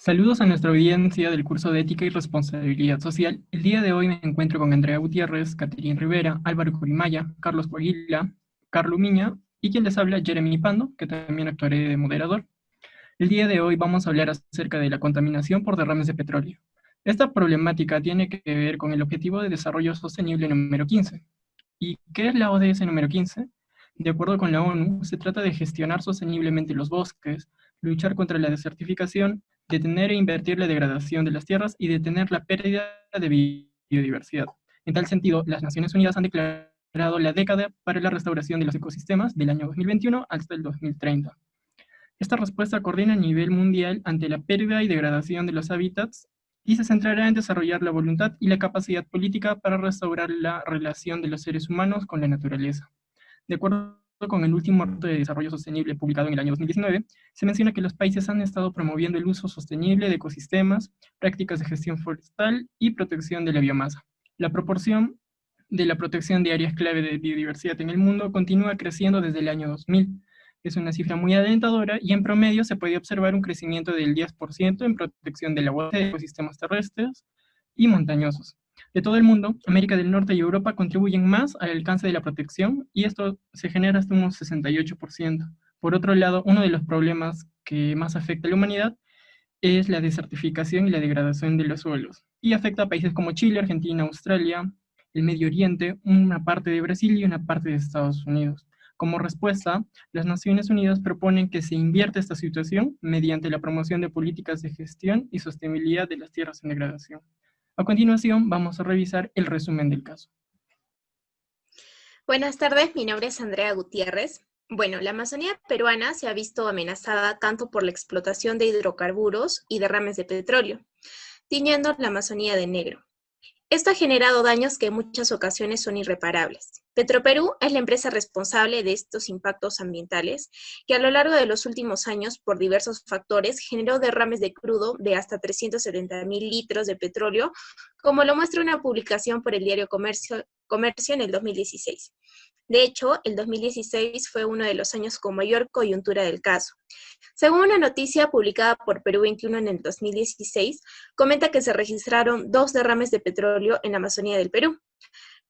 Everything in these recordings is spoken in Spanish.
Saludos a nuestra audiencia del curso de Ética y Responsabilidad Social. El día de hoy me encuentro con Andrea Gutiérrez, Caterine Rivera, Álvaro Curimaya, Carlos Coaguila, Carlo Miña y quien les habla, Jeremy Pando, que también actuaré de moderador. El día de hoy vamos a hablar acerca de la contaminación por derrames de petróleo. Esta problemática tiene que ver con el Objetivo de Desarrollo Sostenible número 15. ¿Y qué es la ODS número 15? De acuerdo con la ONU, se trata de gestionar sosteniblemente los bosques, luchar contra la desertificación, detener e invertir la degradación de las tierras y detener la pérdida de biodiversidad. En tal sentido, las Naciones Unidas han declarado la década para la restauración de los ecosistemas del año 2021 hasta el 2030. Esta respuesta coordina a nivel mundial ante la pérdida y degradación de los hábitats y se centrará en desarrollar la voluntad y la capacidad política para restaurar la relación de los seres humanos con la naturaleza. De acuerdo con el último reporte de desarrollo sostenible publicado en el año 2019, se menciona que los países han estado promoviendo el uso sostenible de ecosistemas, prácticas de gestión forestal y protección de la biomasa. La proporción de la protección de áreas clave de biodiversidad en el mundo continúa creciendo desde el año 2000. Es una cifra muy alentadora y en promedio se puede observar un crecimiento del 10% en protección del agua de ecosistemas terrestres y montañosos. De todo el mundo, América del Norte y Europa contribuyen más al alcance de la protección y esto se genera hasta un 68%. Por otro lado, uno de los problemas que más afecta a la humanidad es la desertificación y la degradación de los suelos y afecta a países como Chile, Argentina, Australia, el Medio Oriente, una parte de Brasil y una parte de Estados Unidos. Como respuesta, las Naciones Unidas proponen que se invierta esta situación mediante la promoción de políticas de gestión y sostenibilidad de las tierras en degradación. A continuación, vamos a revisar el resumen del caso. Buenas tardes, mi nombre es Andrea Gutiérrez. Bueno, la Amazonía peruana se ha visto amenazada tanto por la explotación de hidrocarburos y derrames de petróleo, tiñendo la Amazonía de negro. Esto ha generado daños que en muchas ocasiones son irreparables. Petroperú es la empresa responsable de estos impactos ambientales que a lo largo de los últimos años, por diversos factores, generó derrames de crudo de hasta 370.000 litros de petróleo, como lo muestra una publicación por el diario Comercio en el 2016. De hecho, el 2016 fue uno de los años con mayor coyuntura del caso. Según una noticia publicada por Perú 21 en el 2016, comenta que se registraron 2 derrames de petróleo en la Amazonía del Perú.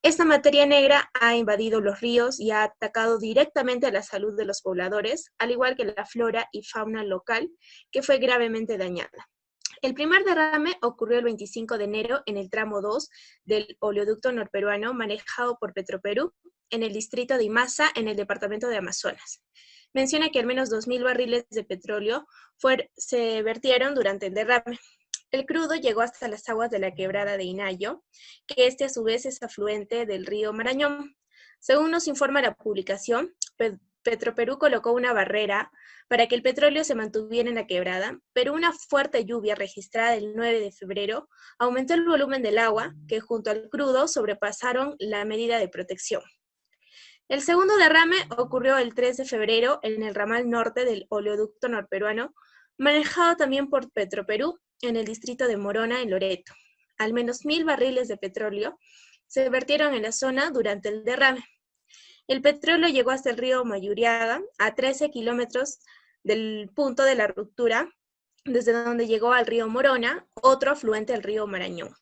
Esta materia negra ha invadido los ríos y ha atacado directamente a la salud de los pobladores, al igual que la flora y fauna local, que fue gravemente dañada. El primer derrame ocurrió el 25 de enero en el tramo 2 del oleoducto norperuano manejado por Petroperú en el distrito de Imasa, en el departamento de Amazonas. Menciona que al menos 2.000 barriles de petróleo se vertieron durante el derrame. El crudo llegó hasta las aguas de la quebrada de Inayo, que a su vez es afluente del río Marañón. Según nos informa la publicación, Petroperú colocó una barrera para que el petróleo se mantuviera en la quebrada, pero una fuerte lluvia registrada el 9 de febrero aumentó el volumen del agua, que junto al crudo sobrepasaron la medida de protección. El segundo derrame ocurrió el 3 de febrero en el ramal norte del oleoducto norperuano, manejado también por Petroperú en el distrito de Morona, en Loreto. Al menos 1.000 barriles de petróleo se vertieron en la zona durante el derrame. El petróleo llegó hasta el río Mayuriaga, a 13 kilómetros del punto de la ruptura, desde donde llegó al río Morona, otro afluente del río Marañón.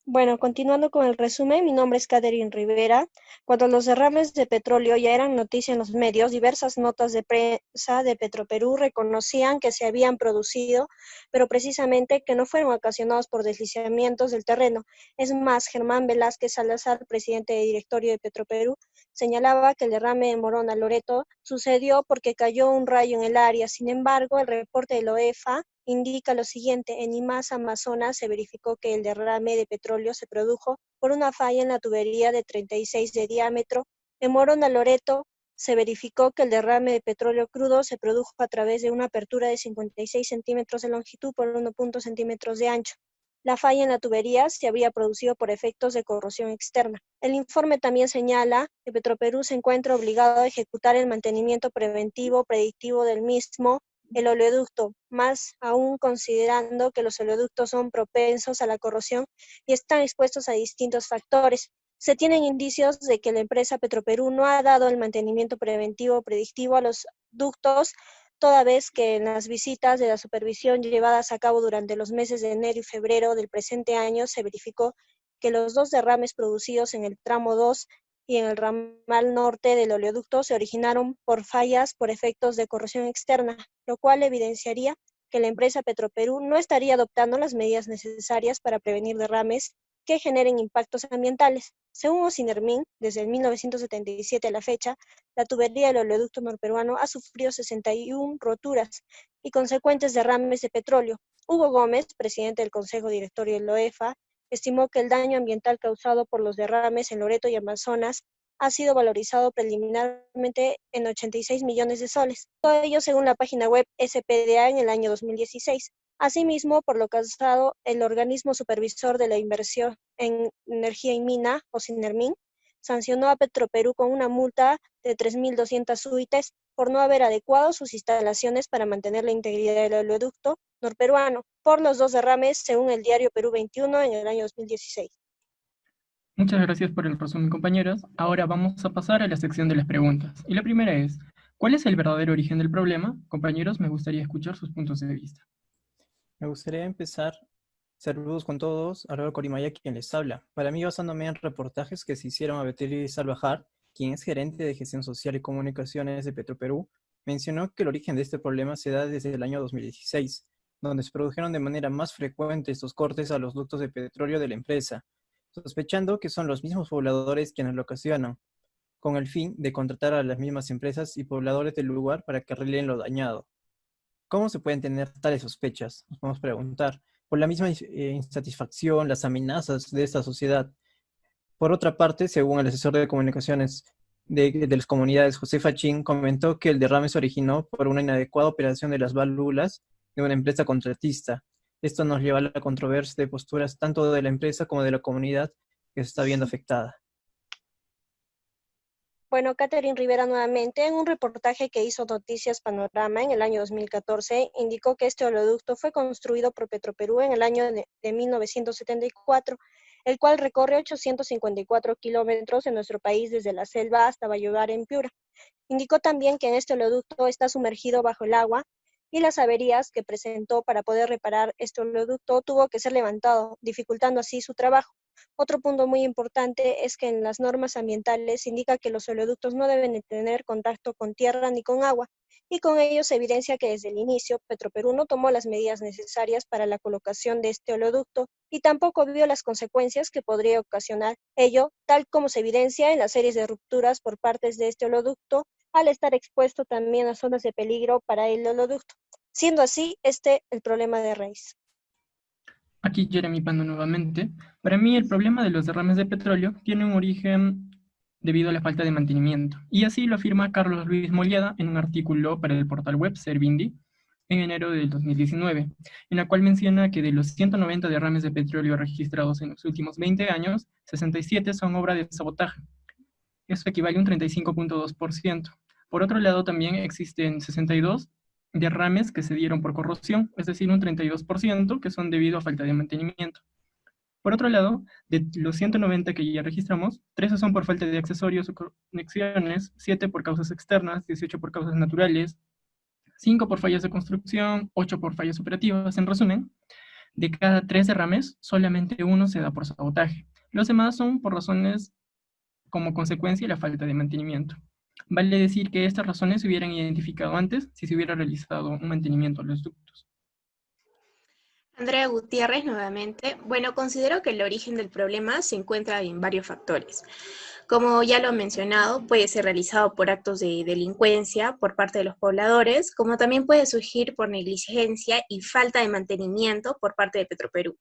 Bueno, continuando con el resumen, mi nombre es Caterine Rivera. Cuando los derrames de petróleo ya eran noticia en los medios, diversas notas de prensa de Petroperú reconocían que se habían producido, pero precisamente que no fueron ocasionados por deslizamientos del terreno. Es más, Germán Velázquez Salazar, presidente de directorio de Petroperú, señalaba que el derrame de Morona Loreto sucedió porque cayó un rayo en el área. Sin embargo, el reporte de la OEFA indica lo siguiente: en Imasa, Amazonas, se verificó que el derrame de petróleo se produjo por una falla en la tubería de 36 de diámetro. En Morona, Loreto, se verificó que el derrame de petróleo crudo se produjo a través de una apertura de 56 centímetros de longitud por 1.0 centímetros de ancho. La falla en la tubería se habría producido por efectos de corrosión externa. El informe también señala que Petroperú se encuentra obligado a ejecutar el mantenimiento preventivo predictivo del mismo, el oleoducto, más aún considerando que los oleoductos son propensos a la corrosión y están expuestos a distintos factores. Se tienen indicios de que la empresa Petroperú no ha dado el mantenimiento preventivo predictivo a los ductos, toda vez que en las visitas de la supervisión llevadas a cabo durante los meses de enero y febrero del presente año se verificó que los dos derrames producidos en el tramo 2 y en el ramal norte del oleoducto se originaron por fallas por efectos de corrosión externa, lo cual evidenciaría que la empresa Petroperú no estaría adoptando las medidas necesarias para prevenir derrames que generen impactos ambientales. Según Ocinermin, desde el 1977 a la fecha, la tubería del oleoducto norperuano ha sufrido 61 roturas y consecuentes derrames de petróleo. Hugo Gómez, presidente del Consejo Directorio de LOEFA, estimó que el daño ambiental causado por los derrames en Loreto y Amazonas ha sido valorizado preliminarmente en 86 millones de soles. Todo ello según la página web SPDA en el año 2016. Asimismo, por lo causado, el organismo supervisor de la inversión en energía y mina, Ocinermin, sancionó a Petroperú con una multa de 3.200 UITs por no haber adecuado sus instalaciones para mantener la integridad del oleoducto norperuano por los dos derrames, según el diario Perú 21 en el año 2016. Muchas gracias por el resumen, compañeros. Ahora vamos a pasar a la sección de las preguntas. Y la primera es, ¿cuál es el verdadero origen del problema? Compañeros, me gustaría escuchar sus puntos de vista. Me gustaría empezar. Saludos con todos, Álvaro Corimaya quien les habla. Para mí, basándome en reportajes que se hicieron a Betelio Salvajar, quien es gerente de gestión social y comunicaciones de Petroperú, mencionó que el origen de este problema se da desde el año 2016, donde se produjeron de manera más frecuente estos cortes a los ductos de petróleo de la empresa, sospechando que son los mismos pobladores quienes lo ocasionan, con el fin de contratar a las mismas empresas y pobladores del lugar para que arreglen lo dañado. ¿Cómo se pueden tener tales sospechas? Nos podemos preguntar. Por la misma insatisfacción, las amenazas de esta sociedad. Por otra parte, según el asesor de comunicaciones de las comunidades, José Fachín, comentó que el derrame se originó por una inadecuada operación de las válvulas de una empresa contratista. Esto nos lleva a la controversia de posturas tanto de la empresa como de la comunidad que se está viendo afectada. Bueno, Catherine Rivera nuevamente, en un reportaje que hizo Noticias Panorama en el año 2014, indicó que este oleoducto fue construido por Petroperú en el año de 1974, el cual recorre 854 kilómetros en nuestro país desde la selva hasta Valledupar en Piura. Indicó también que en este oleoducto está sumergido bajo el agua y las averías que presentó para poder reparar este oleoducto tuvo que ser levantado, dificultando así su trabajo. Otro punto muy importante es que en las normas ambientales indica que los oleoductos no deben de tener contacto con tierra ni con agua, y con ello se evidencia que desde el inicio Petroperú no tomó las medidas necesarias para la colocación de este oleoducto y tampoco vio las consecuencias que podría ocasionar ello, tal como se evidencia en las series de rupturas por partes de este oleoducto, al estar expuesto también a zonas de peligro para el oleoducto. Siendo así, el problema de raíz. Aquí Jeremy Pando nuevamente. Para mí el problema de los derrames de petróleo tiene un origen debido a la falta de mantenimiento. Y así lo afirma Carlos Luis Moliada en un artículo para el portal web Servindi en enero del 2019, en la cual menciona que de los 190 derrames de petróleo registrados en los últimos 20 años, 67 son obra de sabotaje. Eso equivale a un 35.2%. Por otro lado, también existen 62 derrames que se dieron por corrosión, es decir, un 32% que son debido a falta de mantenimiento. Por otro lado, de los 190 que ya registramos, 13 son por falta de accesorios o conexiones, 7 por causas externas, 18 por causas naturales, 5 por fallas de construcción, 8 por fallas operativas. En resumen, de cada 3 derrames, solamente uno se da por sabotaje. Los demás son por razones como consecuencia de la falta de mantenimiento. Vale decir que estas razones se hubieran identificado antes si se hubiera realizado un mantenimiento a los ductos. Andrea Gutiérrez, nuevamente. Bueno, considero que el origen del problema se encuentra en varios factores. Como ya lo he mencionado, puede ser realizado por actos de delincuencia por parte de los pobladores, como también puede surgir por negligencia y falta de mantenimiento por parte de Petroperú.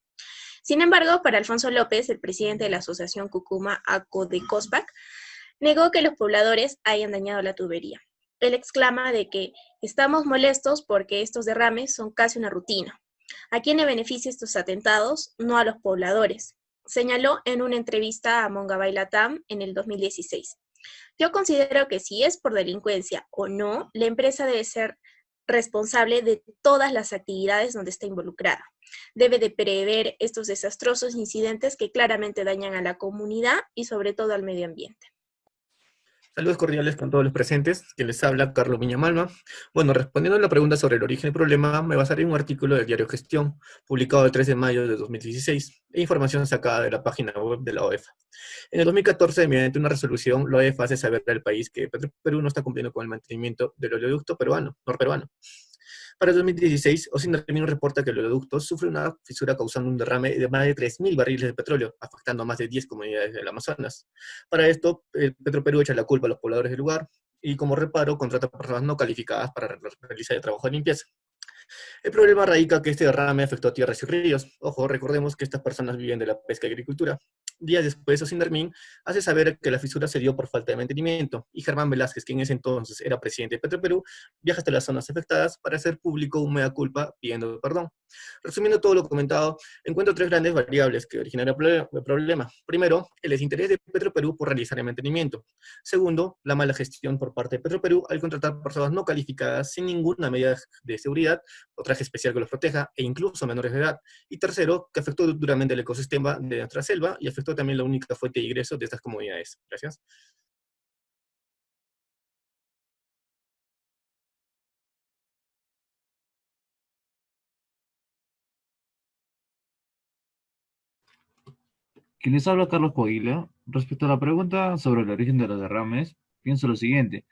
Sin embargo, para Alfonso López, el presidente de la Asociación Cucuma ACO de COSPAC, negó que los pobladores hayan dañado la tubería. Él exclama de que estamos molestos porque estos derrames son casi una rutina. ¿A quién le beneficia estos atentados? No a los pobladores, señaló en una entrevista a Mongabay Latam en el 2016. Yo considero que si es por delincuencia o no, la empresa debe ser responsable de todas las actividades donde está involucrada. Debe de prever estos desastrosos incidentes que claramente dañan a la comunidad y sobre todo al medio ambiente. Saludos cordiales con todos los presentes, quien les habla, Carlos Viñamalma. Bueno, respondiendo a la pregunta sobre el origen del problema, me basaré en un artículo del diario Gestión, publicado el 3 de mayo de 2016, e información sacada de la página web de la OEFA. En el 2014, mediante una resolución, la OEFA hace saber al país que Perú no está cumpliendo con el mantenimiento del oleoducto norperuano. Para el 2016, Osindarmin reporta que el oleoducto sufre una fisura causando un derrame de más de 3.000 barriles de petróleo, afectando a más de 10 comunidades del Amazonas. Para esto, Petroperú echa la culpa a los pobladores del lugar y como reparo contrata personas no calificadas para realizar el trabajo de limpieza. El problema radica que este derrame afectó a tierras y ríos. Ojo, recordemos que estas personas viven de la pesca y agricultura. Días después, Osindarmin hace saber que la fisura se dio por falta de mantenimiento, y Germán Velázquez, que en ese entonces era presidente de Petroperú, viaja hasta las zonas afectadas para hacer público un mea culpa pidiendo perdón. Resumiendo todo lo comentado, encuentro tres grandes variables que originaron el problema. Primero, el desinterés de Petroperú por realizar el mantenimiento. Segundo, la mala gestión por parte de Petroperú al contratar personas no calificadas sin ninguna medida de seguridad o traje especial que los proteja, e incluso menores de edad. Y tercero, que afectó duramente el ecosistema de nuestra selva y afectó también la única fuente de ingresos de estas comunidades. Gracias. Quien les habla, Carlos Coahuila. Respecto a la pregunta sobre el origen de los derrames, pienso lo siguiente.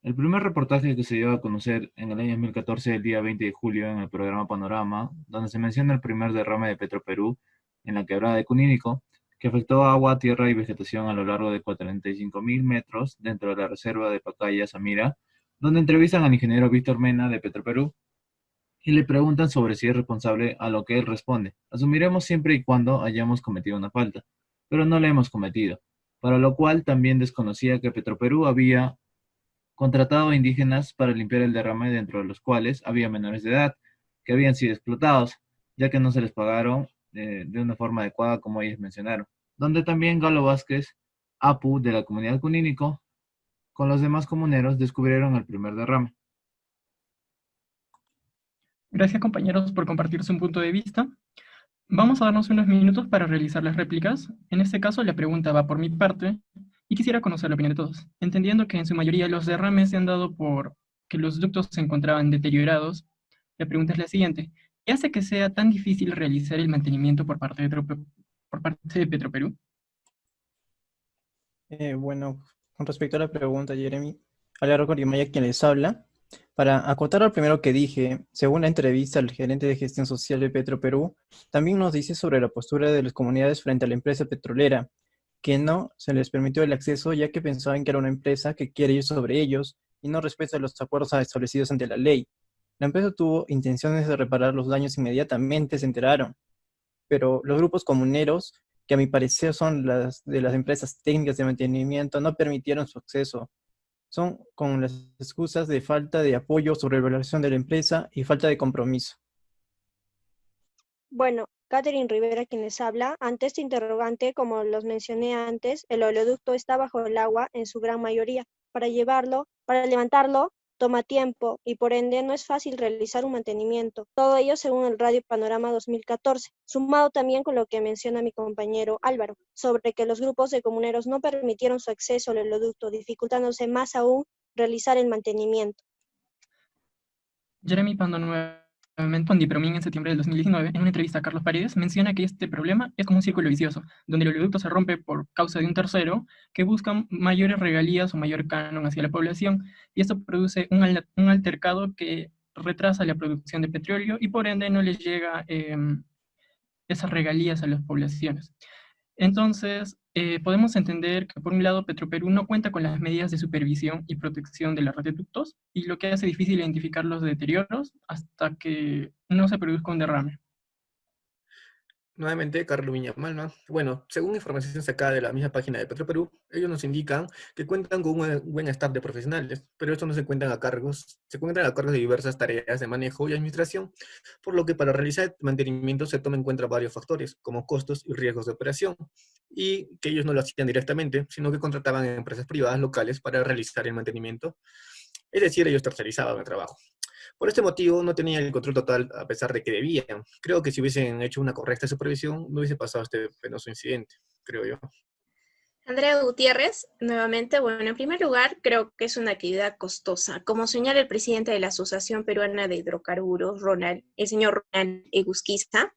El primer reportaje que se dio a conocer en el año 2014, el día 20 de julio, en el programa Panorama, donde se menciona el primer derrame de Petroperú en la quebrada de Cunínico, que afectó agua, tierra y vegetación a lo largo de 45.000 metros dentro de la reserva de Pacaya, Samira, donde entrevistan al ingeniero Víctor Mena de Petroperú y le preguntan sobre si es responsable, a lo que él responde: asumiremos siempre y cuando hayamos cometido una falta, pero no la hemos cometido, para lo cual también desconocía que Petroperú había contratado a indígenas para limpiar el derrame, dentro de los cuales había menores de edad que habían sido explotados, ya que no se les pagaron de una forma adecuada, como ellos mencionaron. Donde también Galo Vázquez, Apu de la comunidad Cunínico, con los demás comuneros descubrieron el primer derrame. Gracias, compañeros, por compartir su punto de vista. Vamos a darnos unos minutos para realizar las réplicas. En este caso, la pregunta va por mi parte y quisiera conocer la opinión de todos, entendiendo que en su mayoría los derrames se han dado por que los ductos se encontraban deteriorados. La pregunta es la siguiente: ¿qué hace que sea tan difícil realizar el mantenimiento por parte de Petroperú? Bueno, con respecto a la pregunta, Jeremy, Álvaro Corimaya quien les habla. Para acotar al primero que dije, según la entrevista al gerente de gestión social de Petroperú, también nos dice sobre la postura de las comunidades frente a la empresa petrolera, que no se les permitió el acceso ya que pensaban que era una empresa que quiere ir sobre ellos y no respeta los acuerdos establecidos ante la ley. La empresa tuvo intenciones de reparar los daños inmediatamente, se enteraron, pero los grupos comuneros, que a mi parecer son las de las empresas técnicas de mantenimiento, no permitieron su acceso. Son con las excusas de falta de apoyo sobre la evaluación de la empresa y falta de compromiso. Bueno, Catherine Rivera quien les habla. Ante este interrogante, como los mencioné antes, el oleoducto está bajo el agua en su gran mayoría. Para levantarlo, toma tiempo y por ende no es fácil realizar un mantenimiento. Todo ello según el Radio Panorama 2014, sumado también con lo que menciona mi compañero Álvaro, sobre que los grupos de comuneros no permitieron su acceso al oleoducto, dificultándose más aún realizar el mantenimiento. Jeremy Pando nuevamente con Dipromín en septiembre del 2019, en una entrevista a Carlos Paredes, menciona que este problema es como un círculo vicioso, donde el oleoducto se rompe por causa de un tercero que busca mayores regalías o mayor canon hacia la población, y esto produce un altercado que retrasa la producción de petróleo y por ende no les llega esas regalías a las poblaciones. Entonces, podemos entender que por un lado Petroperú no cuenta con las medidas de supervisión y protección de la red de ductos, y lo que hace difícil identificar los deterioros hasta que no se produzca un derrame. Nuevamente, Carlos Viñamalma. Bueno, según información sacada de la misma página de Petroperú, ellos nos indican que cuentan con un buen staff de profesionales, pero estos no se encuentran a cargos, se encuentran a cargo de diversas tareas de manejo y administración, por lo que para realizar el mantenimiento se toma en cuenta varios factores, como costos y riesgos de operación, y que ellos no lo hacían directamente, sino que contrataban a empresas privadas locales para realizar el mantenimiento, es decir, ellos tercerizaban el trabajo. Por este motivo no tenían el control total a pesar de que debían. Creo que si hubiesen hecho una correcta supervisión no hubiese pasado este penoso incidente, creo yo. Andrea Gutiérrez, nuevamente, bueno, en primer lugar, creo que es una actividad costosa. Como señala el presidente de la Asociación Peruana de Hidrocarburos, el señor Ronald Egusquiza,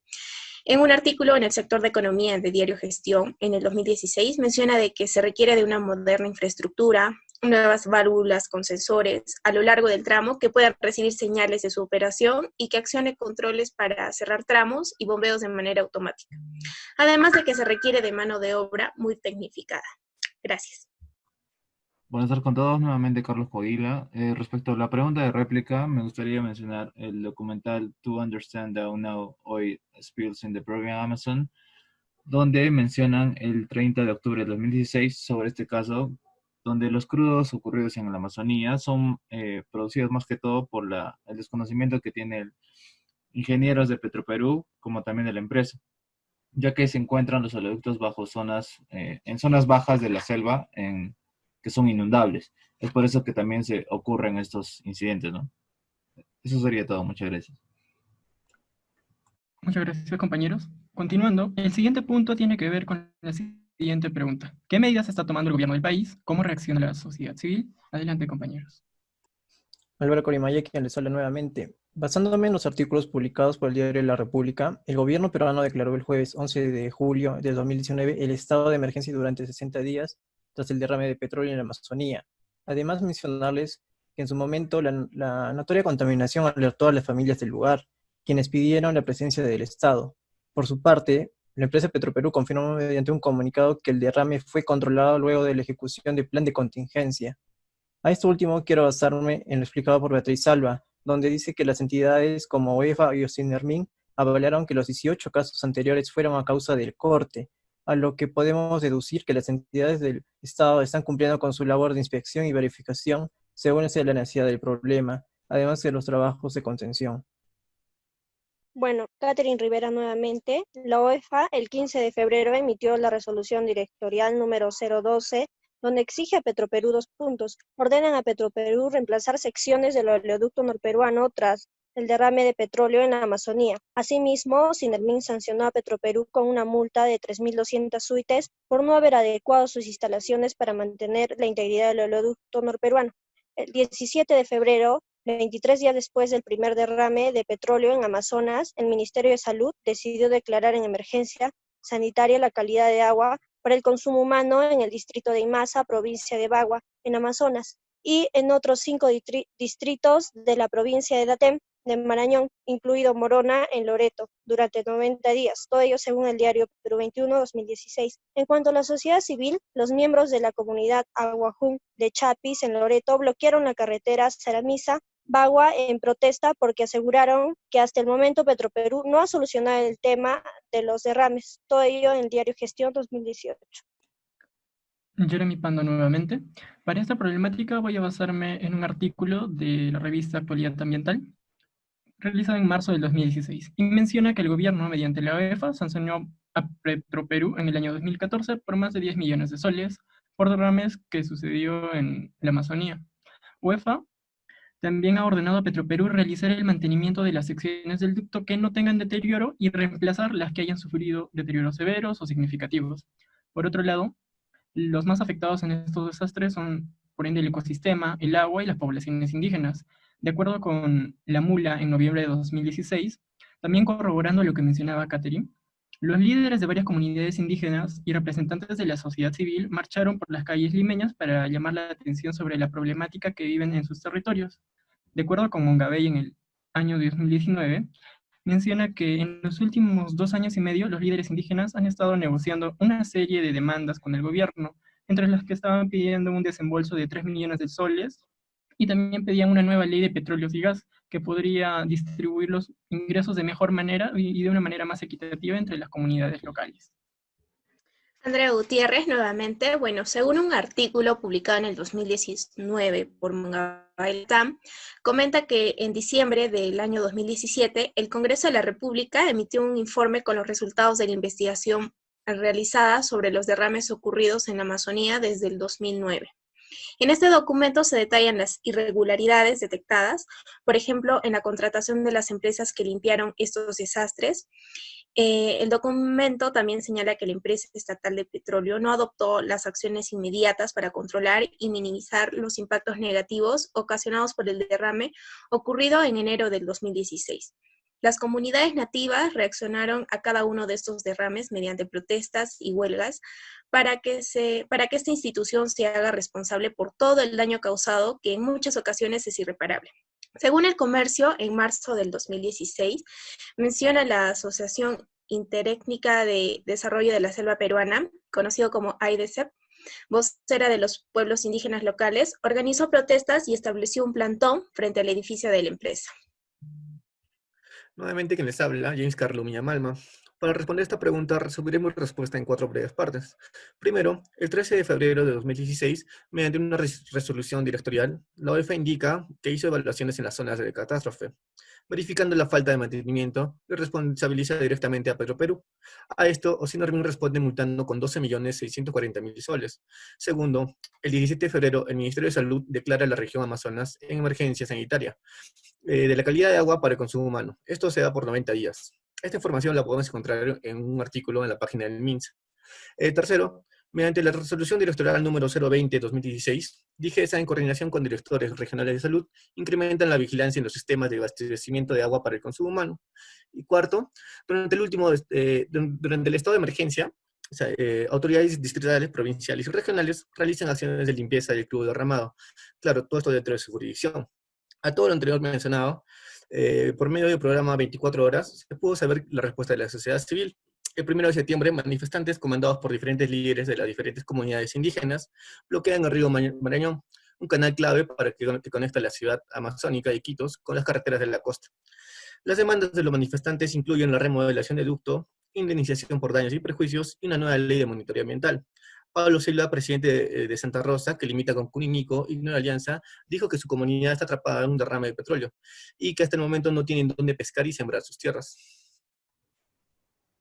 en un artículo en el sector de economía de Diario Gestión en el 2016, menciona de que se requiere de una moderna infraestructura, nuevas válvulas con sensores a lo largo del tramo que puedan recibir señales de su operación y que accione controles para cerrar tramos y bombeos de manera automática. Además de que se requiere de mano de obra muy tecnificada. Gracias. Buenas tardes con todos, nuevamente Carlos Coguila. Respecto a la pregunta de réplica, me gustaría mencionar el documental To Understand the Now Oil Spills in the Peruvian Amazon, donde mencionan el 30 de octubre de 2016 sobre este caso, donde los crudos ocurridos en la Amazonía son producidos más que todo por el desconocimiento que tienen ingenieros de Petroperú, como también de la empresa, ya que se encuentran los oleoductos en zonas bajas de la selva, que son inundables. Es por eso que también se ocurren estos incidentes, ¿no? Eso sería todo. Muchas gracias. Muchas gracias, compañeros. Continuando, el siguiente punto tiene que ver con la siguiente pregunta. ¿Qué medidas está tomando el gobierno del país? ¿Cómo reacciona la sociedad civil? Adelante, compañeros. Álvaro Corimaya, quien les habla nuevamente. Basándome en los artículos publicados por el diario La República, el gobierno peruano declaró el jueves 11 de julio de 2019 el estado de emergencia durante 60 días tras el derrame de petróleo en la Amazonía. Además, mencionarles que en su momento la notoria contaminación alertó a las familias del lugar, quienes pidieron la presencia del Estado. Por su parte, la empresa Petroperú confirmó mediante un comunicado que el derrame fue controlado luego de la ejecución del plan de contingencia. A esto último quiero basarme en lo explicado por Beatriz Salva, donde dice que las entidades como UEFA y Ocinermin avalaron que los 18 casos anteriores fueron a causa del corte, a lo que podemos deducir que las entidades del Estado están cumpliendo con su labor de inspección y verificación según sea la necesidad del problema, además de los trabajos de contención. Bueno, Catherine Rivera nuevamente. La OEFA el 15 de febrero emitió la resolución directorial número 012, donde exige a Petroperú 2 puntos. Ordenan a Petroperú reemplazar secciones del oleoducto norperuano tras el derrame de petróleo en la Amazonía. Asimismo, Sinermin sancionó a Petroperú con una multa de 3.200 suites por no haber adecuado sus instalaciones para mantener la integridad del oleoducto norperuano. El 17 de febrero, 23 días después del primer derrame de petróleo en Amazonas, el Ministerio de Salud decidió declarar en emergencia sanitaria la calidad de agua para el consumo humano en el distrito de Imasa, provincia de Bagua, en Amazonas, y en otros 5 distritos de la provincia de Datem, de Marañón, incluido Morona, en Loreto, durante 90 días, todo ello según el diario Perú 21-2016. En cuanto a la sociedad civil, los miembros de la comunidad Aguajún de Chapis, en Loreto, bloquearon la carretera Saramisa Bagua en protesta porque aseguraron que hasta el momento Petroperú no ha solucionado el tema de los derrames. Todo ello en el diario Gestión 2018. Jeremy Pando nuevamente. Para esta problemática voy a basarme en un artículo de la revista Actualidad Ambiental, realizado en marzo del 2016, y menciona que el gobierno, mediante la OEFA, sancionó a Petroperú en el año 2014 por más de 10 millones de soles por derrames que sucedió en la Amazonía. UEFA también ha ordenado a Petroperú realizar el mantenimiento de las secciones del ducto que no tengan deterioro y reemplazar las que hayan sufrido deterioros severos o significativos. Por otro lado, los más afectados en estos desastres son, por ende, el ecosistema, el agua y las poblaciones indígenas. De acuerdo con la MULA, en noviembre de 2016, también corroborando lo que mencionaba Catherine, los líderes de varias comunidades indígenas y representantes de la sociedad civil marcharon por las calles limeñas para llamar la atención sobre la problemática que viven en sus territorios. De acuerdo con Mongabey, en el año 2019, menciona que en los últimos 2 años y medio los líderes indígenas han estado negociando una serie de demandas con el gobierno, entre las que estaban pidiendo un desembolso de 3 millones de soles y también pedían una nueva ley de petróleos y gas que podría distribuir los ingresos de mejor manera y de una manera más equitativa entre las comunidades locales. Andrea Gutiérrez, nuevamente, bueno, según un artículo publicado en el 2019 por Mongabay, comenta que en diciembre del año 2017, el Congreso de la República emitió un informe con los resultados de la investigación realizada sobre los derrames ocurridos en la Amazonía desde el 2009. En este documento se detallan las irregularidades detectadas, por ejemplo, en la contratación de las empresas que limpiaron estos desastres, El documento también señala que la empresa estatal de petróleo no adoptó las acciones inmediatas para controlar y minimizar los impactos negativos ocasionados por el derrame ocurrido en enero del 2016. Las comunidades nativas reaccionaron a cada uno de estos derrames mediante protestas y huelgas para que esta institución se haga responsable por todo el daño causado, que en muchas ocasiones es irreparable. Según El Comercio, en marzo del 2016, menciona la Asociación Interétnica de Desarrollo de la Selva Peruana, conocido como AIDESEP, vocera de los pueblos indígenas locales, organizó protestas y estableció un plantón frente al edificio de la empresa. Nuevamente quien les habla, James Carlo Miñamalma. Para responder esta pregunta, resumiremos la respuesta en 4 breves partes. Primero, el 13 de febrero de 2016, mediante una resolución directorial, la OEFA indica que hizo evaluaciones en las zonas de catástrofe. Verificando la falta de mantenimiento, le responsabiliza directamente a Petroperú. A esto, Oceanormin responde multando con 12.640.000 soles. Segundo, el 17 de febrero, el Ministerio de Salud declara la región Amazonas en emergencia sanitaria de la calidad de agua para el consumo humano. Esto se da por 90 días. Esta información la podemos encontrar en un artículo en la página del MINSA. Tercero, mediante la resolución directorial número 020-2016, DIGESA, en coordinación con directores regionales de salud, incrementan la vigilancia en los sistemas de abastecimiento de agua para el consumo humano. Y cuarto, durante el estado de emergencia, autoridades distritales, provinciales y regionales realizan acciones de limpieza del tubo derramado. Claro, todo esto dentro de su jurisdicción. A todo lo anterior mencionado, por medio del programa 24 horas, se pudo saber la respuesta de la sociedad civil. El 1 de septiembre, manifestantes comandados por diferentes líderes de las diferentes comunidades indígenas bloquean el río Marañón, un canal clave que conecta la ciudad amazónica de Iquitos con las carreteras de la costa. Las demandas de los manifestantes incluyen la remodelación de ducto, indemnización por daños y perjuicios y una nueva ley de monitoreo ambiental. Pablo Silva, presidente de Santa Rosa, que limita con Cuninico y Nueva Alianza, dijo que su comunidad está atrapada en un derrame de petróleo y que hasta el momento no tienen dónde pescar y sembrar sus tierras.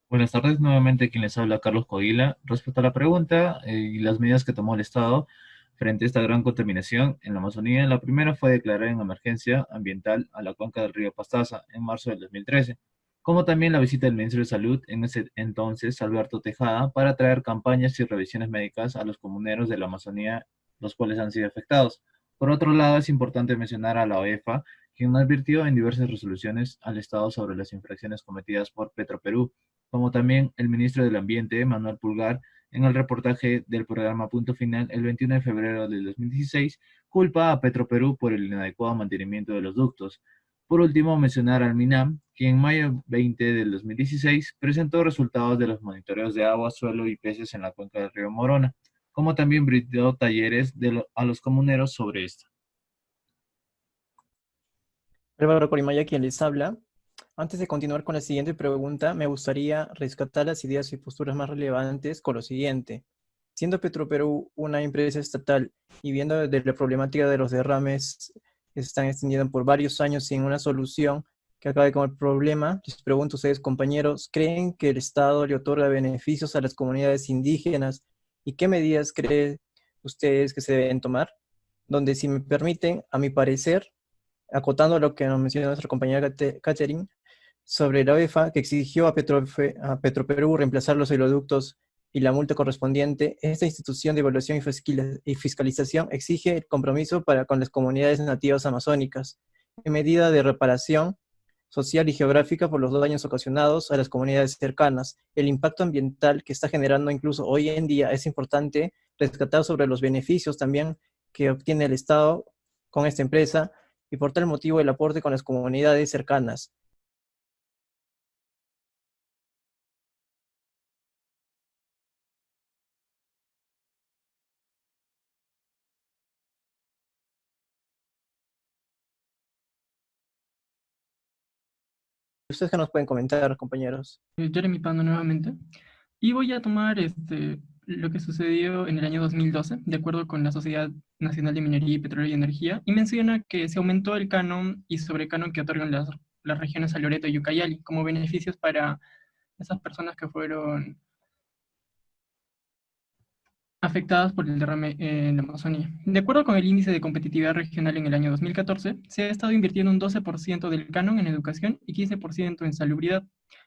Buenas tardes, nuevamente quien les habla, Carlos Codila. Respecto a la pregunta y las medidas que tomó el Estado frente a esta gran contaminación en la Amazonía, la primera fue declarar en emergencia ambiental a la cuenca del río Pastaza en marzo del 2013, como también la visita del ministro de Salud, en ese entonces Alberto Tejada, para traer campañas y revisiones médicas a los comuneros de la Amazonía, los cuales han sido afectados. Por otro lado, es importante mencionar a la OEFA, quien advirtió en diversas resoluciones al Estado sobre las infracciones cometidas por Petroperú, como también el ministro del Ambiente, Manuel Pulgar, en el reportaje del programa Punto Final el 21 de febrero del 2016, culpa a Petroperú por el inadecuado mantenimiento de los ductos. Por último, mencionar al MINAM, quien en mayo 20 del 2016 presentó resultados de los monitoreos de agua, suelo y peces en la cuenca del río Morona, como también brindó talleres a los comuneros sobre esto. Álvaro Corimaya, quien les habla. Antes de continuar con la siguiente pregunta, me gustaría rescatar las ideas y posturas más relevantes con lo siguiente. Siendo Petroperú una empresa estatal y viendo desde la problemática de los derrames que se están extendiendo por varios años sin una solución que acabe con el problema, les pregunto a ustedes, compañeros, ¿creen que el Estado le otorga beneficios a las comunidades indígenas y qué medidas creen ustedes que se deben tomar? Donde, si me permiten, a mi parecer, acotando lo que nos mencionó nuestra compañera Catherine, sobre la OEFA, que exigió a Petroperú reemplazar los oleoductos y la multa correspondiente, esta institución de evaluación y fiscalización exige el compromiso con las comunidades nativas amazónicas, en medida de reparación social y geográfica por los daños ocasionados a las comunidades cercanas. El impacto ambiental que está generando incluso hoy en día es importante rescatar sobre los beneficios también que obtiene el Estado con esta empresa, y por tal motivo el aporte con las comunidades cercanas. ¿Ustedes qué nos pueden comentar, compañeros? Jeremy Pando nuevamente. Y voy a tomar lo que sucedió en el año 2012, de acuerdo con la Sociedad Nacional de Minería y Petróleo y Energía, y menciona que se aumentó el canon y sobrecanon que otorgan las regiones a Loreto y Ucayali como beneficios para esas personas que fueron afectadas por el derrame en la Amazonía. De acuerdo con el Índice de Competitividad Regional en el año 2014, se ha estado invirtiendo un 12% del canon en educación y 15% en salubridad.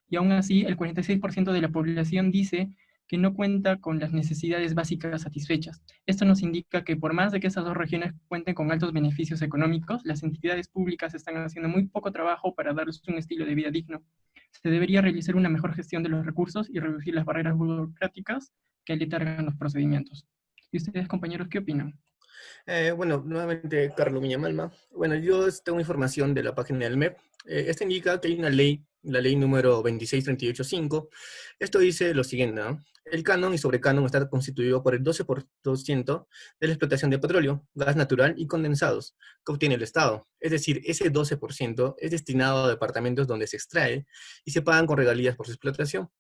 y aún así el 46% de la población dice que no cuenta con las necesidades básicas satisfechas. Esto nos indica que por más de que estas dos regiones cuenten con altos beneficios económicos, las entidades públicas están haciendo muy poco trabajo para darles un estilo de vida digno. Se debería realizar una mejor gestión de los recursos y reducir las barreras burocráticas que aletargan los procedimientos. ¿Y ustedes, compañeros, qué opinan? Bueno, nuevamente Carlos Villamalma. Bueno, yo tengo información de la página del MEP. Esta indica que hay una ley, la ley número 26385. Esto dice lo siguiente, ¿no? El canon y sobrecanon está constituido por el 12% de la explotación de petróleo, gas natural y condensados que obtiene el Estado. Es decir, ese 12% es destinado a departamentos donde se extrae y se pagan con regalías por su explotación.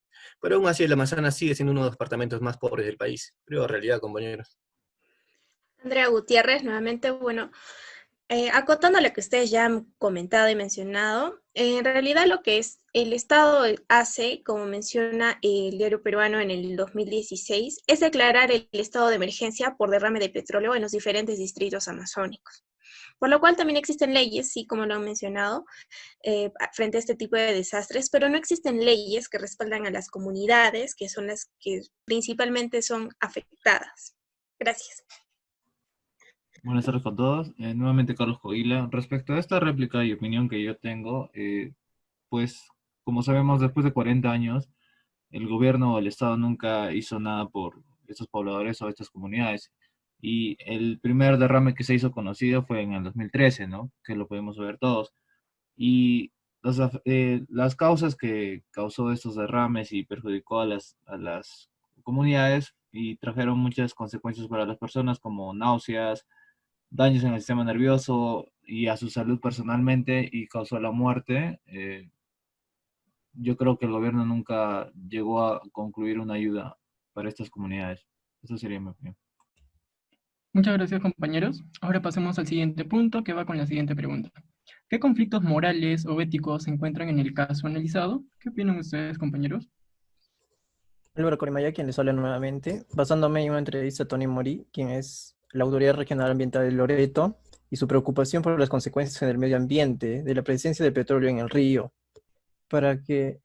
Pero aún así el Amazonas sigue siendo uno de los departamentos más pobres del país. Creo, realidad, compañeros. Andrea Gutiérrez, nuevamente, bueno, acotando lo que ustedes ya han comentado y mencionado, en realidad lo que es el Estado hace, como menciona el diario peruano en el 2016, es declarar el estado de emergencia por derrame de petróleo en los diferentes distritos amazónicos. Por lo cual también existen leyes, sí, como lo han mencionado, frente a este tipo de desastres, pero no existen leyes que respaldan a las comunidades, que son las que principalmente son afectadas. Gracias. Buenas tardes con todos. Nuevamente Carlos Cogila. Respecto a esta réplica y opinión que yo tengo, pues como sabemos, después de 40 años, el gobierno o el Estado nunca hizo nada por estos pobladores o estas comunidades. Y el primer derrame que se hizo conocido fue en el 2013, ¿no? Que lo podemos ver todos. Y las causas que causó estos derrames y perjudicó a las comunidades y trajeron muchas consecuencias para las personas como náuseas, daños en el sistema nervioso y a su salud personalmente y causó la muerte. Yo creo que el gobierno nunca llegó a concluir una ayuda para estas comunidades. Eso sería mi opinión. Muchas gracias, compañeros. Ahora pasemos al siguiente punto, que va con la siguiente pregunta. ¿Qué conflictos morales o éticos se encuentran en el caso analizado? ¿Qué opinan ustedes, compañeros? Álvaro Corimaya, quien les habla nuevamente, basándome en una entrevista a Tony Mori, quien es la Autoridad Regional Ambiental de Loreto, y su preocupación por las consecuencias en el medio ambiente de la presencia de petróleo en el río, para que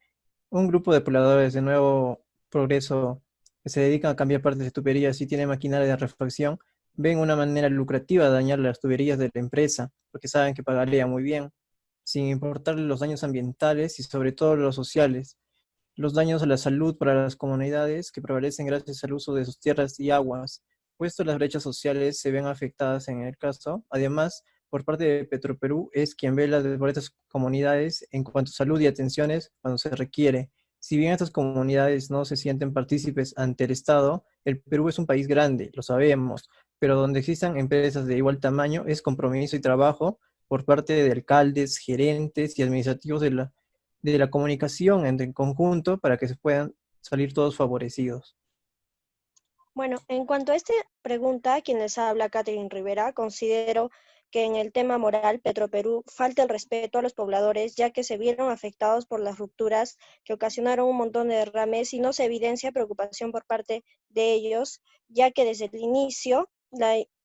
un grupo de pobladores de Nuevo Progreso que se dedican a cambiar partes de tuberías y tienen maquinaria de refacción, ven una manera lucrativa de dañar las tuberías de la empresa, porque saben que pagaría muy bien, sin importar los daños ambientales y sobre todo los sociales, los daños a la salud para las comunidades que prevalecen gracias al uso de sus tierras y aguas, puesto las brechas sociales se ven afectadas en el caso. Además, por parte de Petroperú es quien vela por estas comunidades en cuanto a salud y atenciones cuando se requiere. Si bien estas comunidades no se sienten partícipes ante el Estado, el Perú es un país grande, lo sabemos, pero donde existan empresas de igual tamaño es compromiso y trabajo por parte de alcaldes, gerentes y administrativos de la comunicación en conjunto para que se puedan salir todos favorecidos. Bueno, en cuanto a esta pregunta, quien les habla, Catherine Rivera, considero que en el tema moral, Petroperú falta el respeto a los pobladores, ya que se vieron afectados por las rupturas que ocasionaron un montón de derrames y no se evidencia preocupación por parte de ellos, ya que desde el inicio,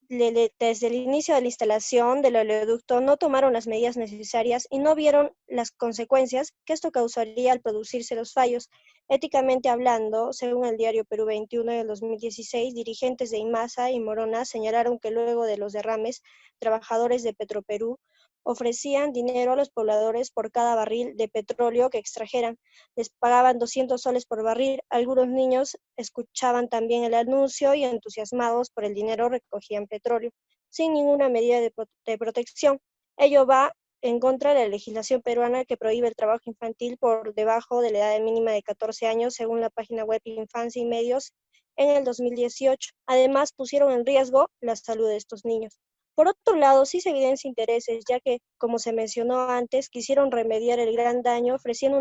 desde el inicio de la instalación del oleoducto no tomaron las medidas necesarias y no vieron las consecuencias que esto causaría al producirse los fallos. Éticamente hablando, según el diario Perú 21 del 2016, dirigentes de IMASA y Morona señalaron que luego de los derrames, trabajadores de Petroperú ofrecían dinero a los pobladores por cada barril de petróleo que extrajeran. Les pagaban 200 soles por barril. Algunos niños escuchaban también el anuncio y entusiasmados por el dinero recogían petróleo, sin ninguna medida de protección. Ello va en contra de la legislación peruana que prohíbe el trabajo infantil por debajo de la edad mínima de 14 años, según la página web Infancia y Medios, en el 2018. Además, pusieron en riesgo la salud de estos niños. Por otro lado, sí se evidencia intereses, ya que, como se mencionó antes, quisieron remediar el gran daño ofreciendo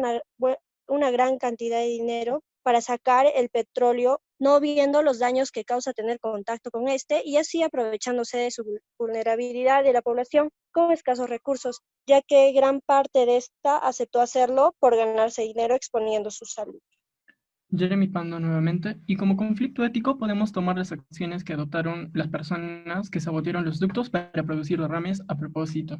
una gran cantidad de dinero para sacar el petróleo, no viendo los daños que causa tener contacto con este y así aprovechándose de su vulnerabilidad de la población con escasos recursos, ya que gran parte de esta aceptó hacerlo por ganarse dinero exponiendo su salud. Jeremy Pando nuevamente, y como conflicto ético podemos tomar las acciones que adoptaron las personas que sabotearon los ductos para producir derrames a propósito.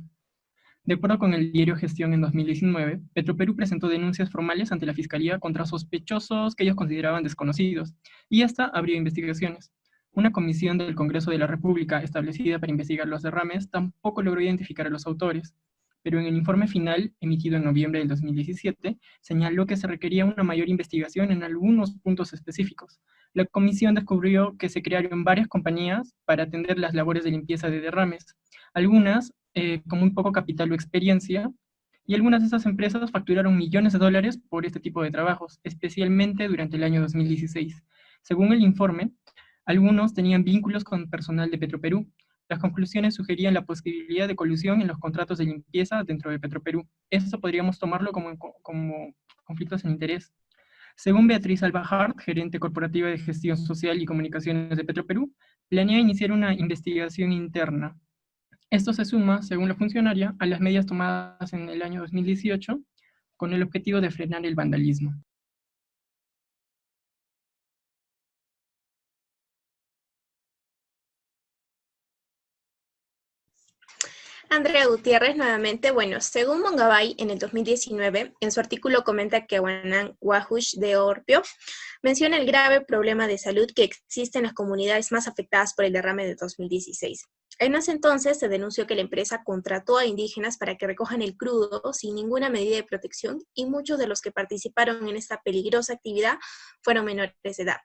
De acuerdo con el diario Gestión en 2019, Petroperú presentó denuncias formales ante la Fiscalía contra sospechosos que ellos consideraban desconocidos, y esta abrió investigaciones. Una comisión del Congreso de la República establecida para investigar los derrames tampoco logró identificar a los autores, pero en el informe final, emitido en noviembre del 2017, señaló que se requería una mayor investigación en algunos puntos específicos. La comisión descubrió que se crearon varias compañías para atender las labores de limpieza de derrames, algunas con muy poco capital o experiencia, y algunas de esas empresas facturaron millones de dólares por este tipo de trabajos, especialmente durante el año 2016. Según el informe, algunos tenían vínculos con personal de Petroperú. Las conclusiones sugerían la posibilidad de colusión en los contratos de limpieza dentro de Petroperú. Eso podríamos tomarlo como conflictos en interés. Según Beatriz Alba Hart, gerente corporativa de gestión social y comunicaciones de Petroperú, planea iniciar una investigación interna. Esto se suma, según la funcionaria, a las medidas tomadas en el año 2018 con el objetivo de frenar el vandalismo. Andrea Gutiérrez, nuevamente, bueno, según Mongabay, en el 2019, en su artículo comenta que Wanang Wahush de Orpio menciona el grave problema de salud que existe en las comunidades más afectadas por el derrame de 2016. En ese entonces se denunció que la empresa contrató a indígenas para que recojan el crudo sin ninguna medida de protección y muchos de los que participaron en esta peligrosa actividad fueron menores de edad.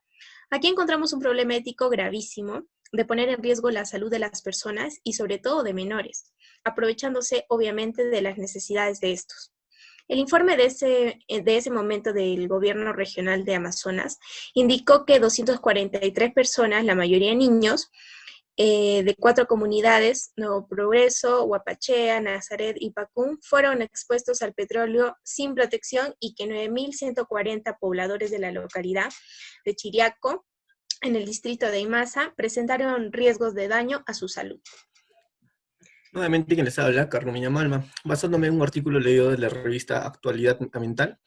Aquí encontramos un problema ético gravísimo de poner en riesgo la salud de las personas y sobre todo de menores, aprovechándose obviamente de las necesidades de estos. El informe de ese momento del gobierno regional de Amazonas indicó que 243 personas, la mayoría niños, de 4 comunidades, Nuevo Progreso, Huapachea, Nazaret y Pacún, fueron expuestos al petróleo sin protección y que 9.140 pobladores de la localidad de Chiriaco, en el distrito de Imasa, presentaron riesgos de daño a su salud. Nuevamente quien les habla, Carlos Miña Malma, basándome en un artículo leído de la revista Actualidad Ambiental,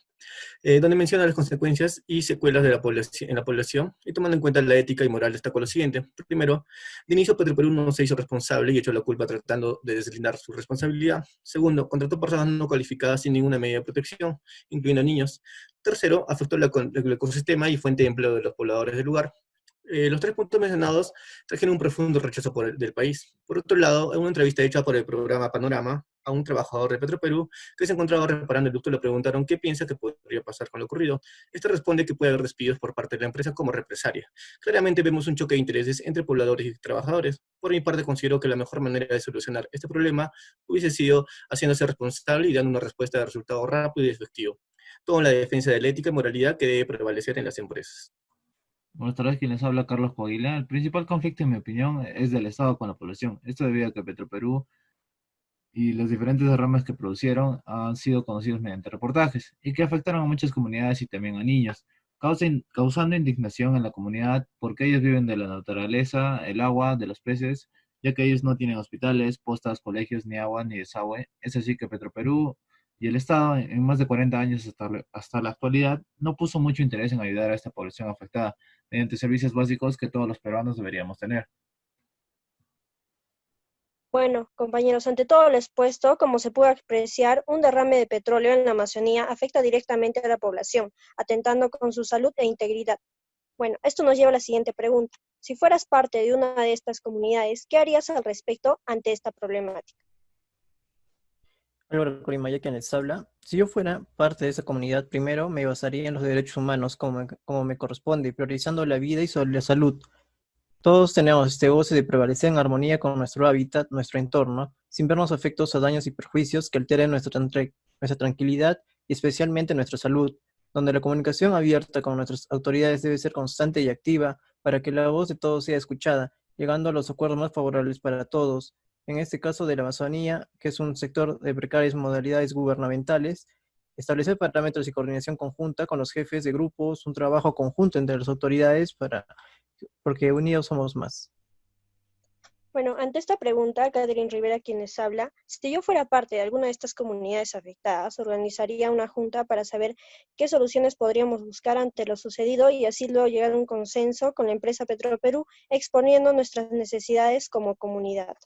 donde menciona las consecuencias y secuelas de en la población, y tomando en cuenta la ética y moral, destacó lo siguiente. Primero, de inicio Petroperú no se hizo responsable y echó la culpa tratando de deslindar su responsabilidad. Segundo, contrató personas no cualificadas sin ninguna medida de protección, incluyendo niños. Tercero, afectó el ecosistema y fuente de empleo de los pobladores del lugar. Los 3 puntos mencionados trajeron un profundo rechazo del país. Por otro lado, en una entrevista hecha por el programa Panorama a un trabajador de Petroperú que se encontraba reparando el ducto, le preguntaron qué piensa que podría pasar con lo ocurrido. Este responde que puede haber despidos por parte de la empresa como represalia. Claramente vemos un choque de intereses entre pobladores y trabajadores. Por mi parte, considero que la mejor manera de solucionar este problema hubiese sido haciéndose responsable y dando una respuesta de resultado rápido y efectivo. Todo en la defensa de la ética y moralidad que debe prevalecer en las empresas. Buenas tardes, quien les habla Carlos Coaguila. El principal conflicto, en mi opinión, es del Estado con la población. Esto debido a que Petroperú y los diferentes derrames que produjeron han sido conocidos mediante reportajes y que afectaron a muchas comunidades y también a niños, causando indignación en la comunidad porque ellos viven de la naturaleza, el agua, de los peces, ya que ellos no tienen hospitales, postas, colegios, ni agua, ni desagüe. Es así que Petroperú y el Estado, en más de 40 años hasta la actualidad, no puso mucho interés en ayudar a esta población afectada mediante servicios básicos que todos los peruanos deberíamos tener. Bueno, compañeros, ante todo lo expuesto, como se puede apreciar, un derrame de petróleo en la Amazonía afecta directamente a la población, atentando con su salud e integridad. Bueno, esto nos lleva a la siguiente pregunta. Si fueras parte de una de estas comunidades, ¿qué harías al respecto ante esta problemática? Álvaro Corimaya, quien les habla. Si yo fuera parte de esa comunidad, primero me basaría en los derechos humanos como me corresponde, priorizando la vida y sobre la salud. Todos tenemos este goce de prevalecer en armonía con nuestro hábitat, nuestro entorno, sin vernos afectos a daños y perjuicios que alteren nuestra tranquilidad y especialmente nuestra salud, donde la comunicación abierta con nuestras autoridades debe ser constante y activa para que la voz de todos sea escuchada, llegando a los acuerdos más favorables para todos. En este caso de la Amazonía, que es un sector de precarias modalidades gubernamentales, establecer parámetros y coordinación conjunta con los jefes de grupos, un trabajo conjunto entre las autoridades porque unidos somos más. Bueno, ante esta pregunta, Catherine Rivera, quien les habla, si yo fuera parte de alguna de estas comunidades afectadas, organizaría una junta para saber qué soluciones podríamos buscar ante lo sucedido y así luego llegar a un consenso con la empresa Petroperú, exponiendo nuestras necesidades como comunidad.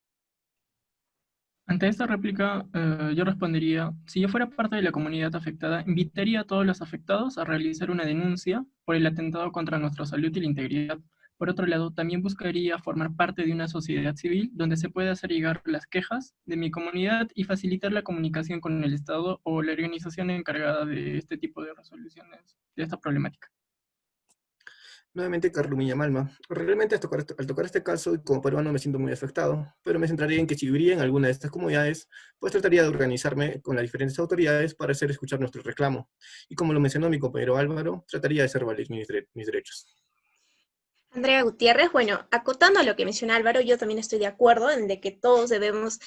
Ante esta réplica, yo respondería, si yo fuera parte de la comunidad afectada, invitaría a todos los afectados a realizar una denuncia por el atentado contra nuestra salud y la integridad. Por otro lado, también buscaría formar parte de una sociedad civil donde se pueda hacer llegar las quejas de mi comunidad y facilitar la comunicación con el Estado o la organización encargada de este tipo de resoluciones de esta problemática. Nuevamente, Carlos Malma. Realmente al tocar este caso, y como peruano me siento muy afectado, pero me centraría en que si viviría en alguna de estas comunidades, pues trataría de organizarme con las diferentes autoridades para hacer escuchar nuestro reclamo. Y como lo mencionó mi compañero Álvaro, trataría de hacer valer mis derechos. Andrea Gutiérrez, bueno, acotando a lo que menciona Álvaro, yo también estoy de acuerdo en de que todos debemos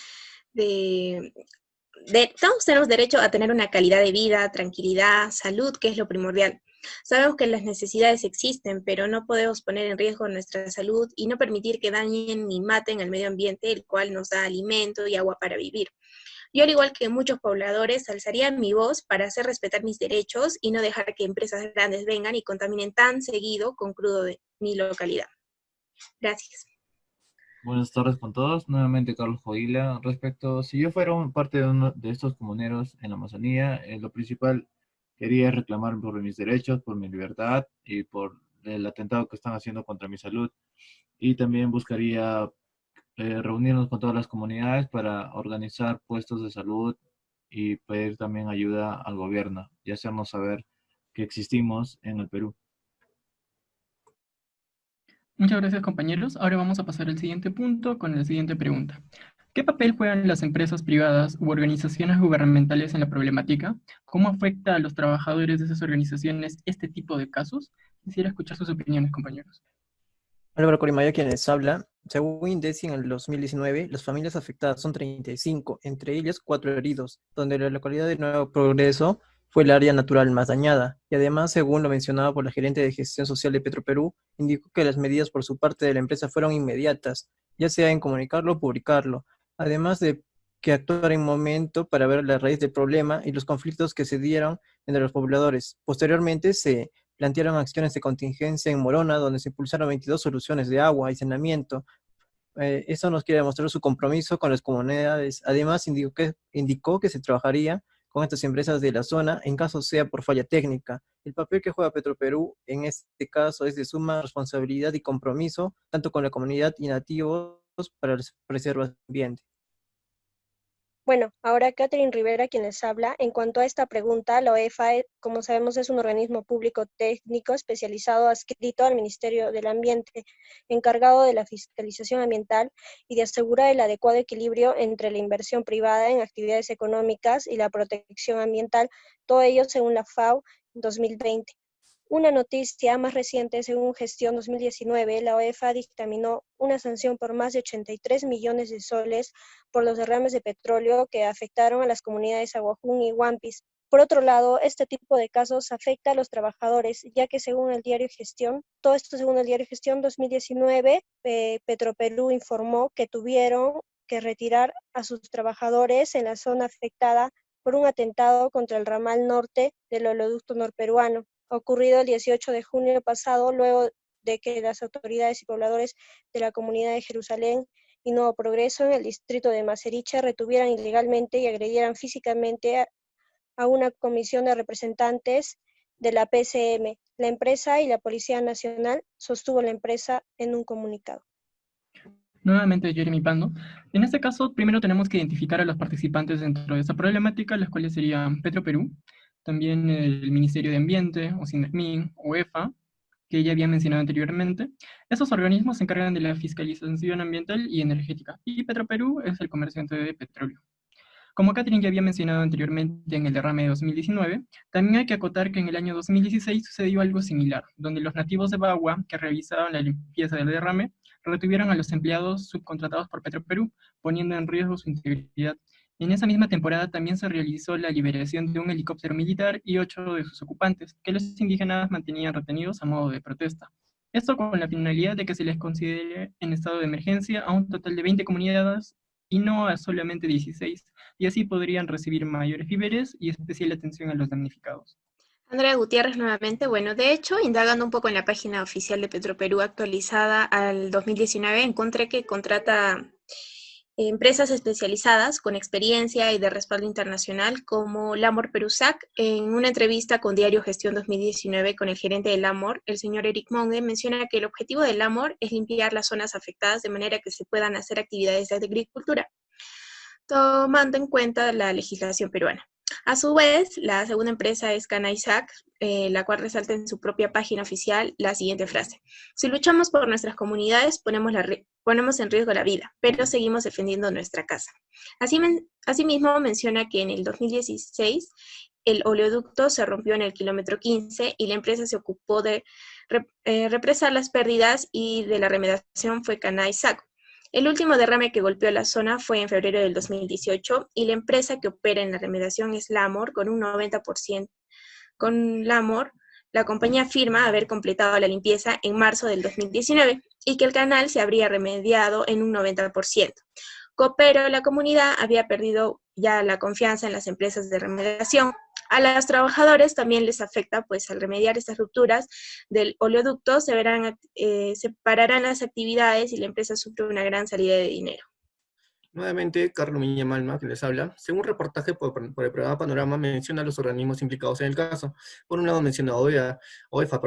todos tenemos derecho a tener una calidad de vida, tranquilidad, salud, que es lo primordial. Sabemos que las necesidades existen, pero no podemos poner en riesgo nuestra salud y no permitir que dañen ni maten al medio ambiente, el cual nos da alimento y agua para vivir. Yo, al igual que muchos pobladores, alzaría mi voz para hacer respetar mis derechos y no dejar que empresas grandes vengan y contaminen tan seguido con crudo de mi localidad. Gracias. Buenas tardes con todos. Nuevamente Carlos Joguila. Respecto, si yo fuera parte de uno de estos comuneros en la Amazonía, lo principal quería reclamar por mis derechos, por mi libertad y por el atentado que están haciendo contra mi salud. Y también buscaría reunirnos con todas las comunidades para organizar puestos de salud y pedir también ayuda al gobierno y hacernos saber que existimos en el Perú. Muchas gracias, compañeros. Ahora vamos a pasar al siguiente punto con la siguiente pregunta. ¿Qué papel juegan las empresas privadas u organizaciones gubernamentales en la problemática? ¿Cómo afecta a los trabajadores de esas organizaciones este tipo de casos? Quisiera escuchar sus opiniones, compañeros. Álvaro Corimaya, quien les habla. Según INDECI, en el 2019, las familias afectadas son 35, entre ellas 4 heridos, donde la localidad de Nuevo Progreso fue el área natural más dañada. Y además, según lo mencionado por la gerente de gestión social de Petroperú, indicó que las medidas por su parte de la empresa fueron inmediatas, ya sea en comunicarlo o publicarlo, además de que actuara en momento para ver la raíz del problema y los conflictos que se dieron entre los pobladores. Posteriormente, se plantearon acciones de contingencia en Morona, donde se impulsaron 22 soluciones de agua y saneamiento. Esto nos quiere demostrar su compromiso con las comunidades. Además, indicó que se trabajaría con estas empresas de la zona en caso sea por falla técnica. El papel que juega Petroperú en este caso es de suma responsabilidad y compromiso, tanto con la comunidad y nativos para preservar el ambiente. Bueno, ahora Catherine Rivera quien les habla. En cuanto a esta pregunta, la OEFA, como sabemos, es un organismo público técnico especializado adscrito al Ministerio del Ambiente, encargado de la fiscalización ambiental y de asegurar el adecuado equilibrio entre la inversión privada en actividades económicas y la protección ambiental, todo ello según la FAO 2020. Una noticia más reciente, según Gestión 2019, la OEFA dictaminó una sanción por más de 83 millones de soles por los derrames de petróleo que afectaron a las comunidades Aguajún y Huampis. Por otro lado, este tipo de casos afecta a los trabajadores, ya que según el diario Gestión, todo esto según el diario Gestión 2019, Petroperú informó que tuvieron que retirar a sus trabajadores en la zona afectada por un atentado contra el ramal norte del oleoducto norperuano, ocurrido el 18 de junio pasado, luego de que las autoridades y pobladores de la comunidad de Jerusalén y Nuevo Progreso en el distrito de Maseriche retuvieran ilegalmente y agredieran físicamente a una comisión de representantes de la PCM. La empresa y la Policía Nacional, sostuvo la empresa en un comunicado. Nuevamente, Jeremy Pando. En este caso, primero tenemos que identificar a los participantes dentro de esta problemática, las cuales serían Petroperú, también el Ministerio de Ambiente, o SINDECMIN, o EFA, que ya había mencionado anteriormente. Estos organismos se encargan de la fiscalización ambiental y energética, y Petroperú es el comerciante de petróleo. Como Catherine ya había mencionado anteriormente en el derrame de 2019, también hay que acotar que en el año 2016 sucedió algo similar, donde los nativos de Bagua, que realizaban la limpieza del derrame, retuvieron a los empleados subcontratados por Petroperú, poniendo en riesgo su integridad. En esa misma temporada también se realizó la liberación de un helicóptero militar y 8 de sus ocupantes, que los indígenas mantenían retenidos a modo de protesta. Esto con la finalidad de que se les considere en estado de emergencia a un total de 20 comunidades y no a solamente 16, y así podrían recibir mayores víveres y especial atención a los damnificados. Andrea Gutiérrez nuevamente. Bueno, de hecho, indagando un poco en la página oficial de Petroperú actualizada al 2019, encontré que contrata empresas especializadas con experiencia y de respaldo internacional como Lamor Perusac. En una entrevista con Diario Gestión 2019 con el gerente de Lamor, el señor Eric Monge, menciona que el objetivo de Lamor es limpiar las zonas afectadas de manera que se puedan hacer actividades de agricultura, tomando en cuenta la legislación peruana. A su vez, la segunda empresa es Canaisac, la cual resalta en su propia página oficial la siguiente frase: si luchamos por nuestras comunidades, ponemos en riesgo la vida, pero seguimos defendiendo nuestra casa. Asimismo, menciona que en el 2016 el oleoducto se rompió en el kilómetro 15 y la empresa se ocupó de represar las pérdidas, y de la remediación fue Canaisac. El último derrame que golpeó la zona fue en febrero del 2018 y la empresa que opera en la remediación es Lamor, con un 90%. Con Lamor, la compañía afirma haber completado la limpieza en marzo del 2019 y que el canal se habría remediado en un 90%. Pero la comunidad había perdido ya la confianza en las empresas de remediación. A los trabajadores también les afecta, pues al remediar estas rupturas del oleoducto se pararán las actividades y la empresa sufre una gran salida de dinero. Nuevamente, Carlos Miña Malma, que les habla. Según un reportaje por el programa Panorama, menciona a los organismos implicados en el caso. Por un lado menciona a OEFA,